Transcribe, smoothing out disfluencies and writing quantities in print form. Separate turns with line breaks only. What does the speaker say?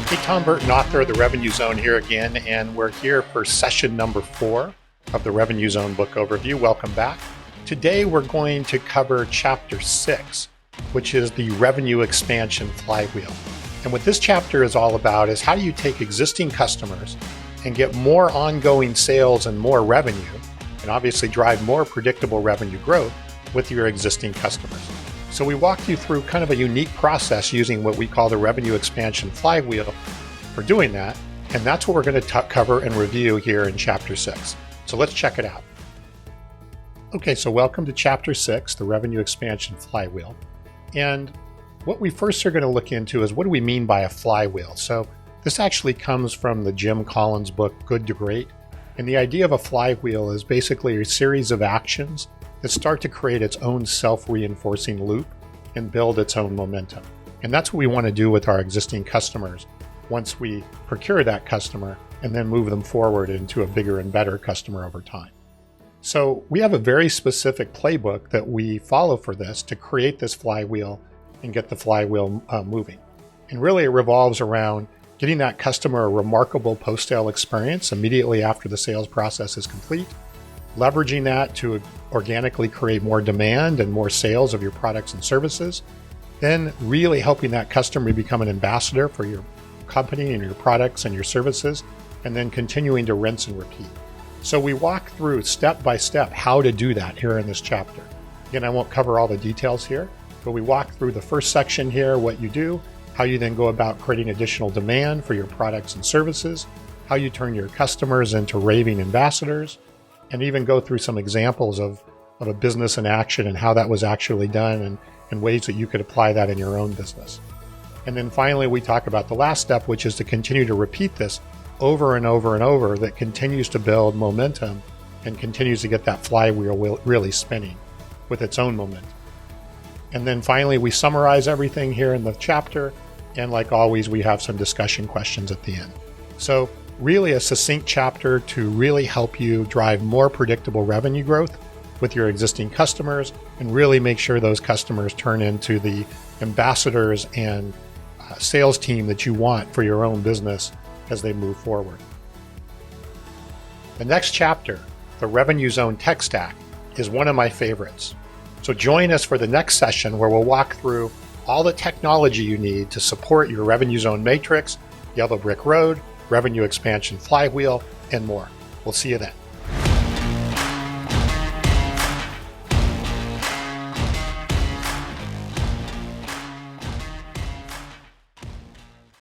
Hey, Tom Burton, author of the Revenue Zone here again, and we're here for session number 4 of the Revenue Zone book overview. Welcome back. Today we're going to cover chapter 6, which is the Revenue Expansion Flywheel. And what this chapter is all about is how do you take existing customers and get more ongoing sales and more revenue, and obviously drive more predictable revenue growth with your existing customers. So we walked you through kind of a unique process using what we call the Revenue Expansion Flywheel for doing that, and that's what we're going to cover and review here in Chapter 6. So let's check it out. Okay, so welcome to Chapter 6, the Revenue Expansion Flywheel. And what we first are going to look into is what do we mean by a flywheel? So this actually comes from the Jim Collins book, Good to Great. And the idea of a flywheel is basically a series of actions that start to create its own self-reinforcing loop and build its own momentum. And that's what we want to do with our existing customers once we procure that customer and then move them forward into a bigger and better customer over time. So we have a very specific playbook that we follow for this to create this flywheel and get the flywheel moving. And really it revolves around getting that customer a remarkable post-sale experience immediately after the sales process is complete, leveraging that to organically create more demand and more sales of your products and services, then really helping that customer become an ambassador for your company and your products and your services, and then continuing to rinse and repeat. So we walk through step by step how to do that here in this chapter. Again, I won't cover all the details here, but we walk through the first section here, what you do, how you then go about creating additional demand for your products and services, how you turn your customers into raving ambassadors, and even go through some examples of a business in action and how that was actually done and ways that you could apply that in your own business. And then finally, we talk about the last step, which is to continue to repeat this over and over and over, that continues to build momentum and continues to get that flywheel really spinning with its own momentum. And then finally, we summarize everything here in the chapter. And like always, we have some discussion questions at the end. So really a succinct chapter to really help you drive more predictable revenue growth with your existing customers and really make sure those customers turn into the ambassadors and sales team that you want for your own business as they move forward. The next chapter, the Revenue Zone Tech Stack, is one of my favorites. So join us for the next session where we'll walk through all the technology you need to support your Revenue Zone Matrix, Yellow Brick Road, Revenue Expansion Flywheel, and more. We'll see you then.